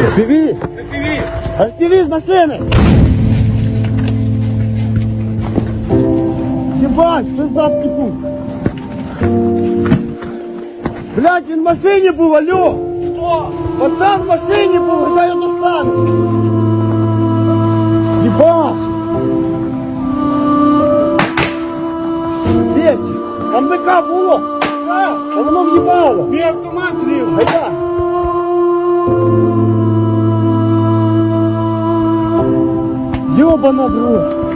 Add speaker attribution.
Speaker 1: FPV! FPV з машини! Єбать, пизда в типу! Блядь, він в машині був, алло!
Speaker 2: Хто?
Speaker 1: Пацан в машині був, куди я достану? Єбать! Вещи! Там БК було! А воно в'їбало!
Speaker 2: Мій автомат злів.
Speaker 1: Гайда! Ёбана, бро!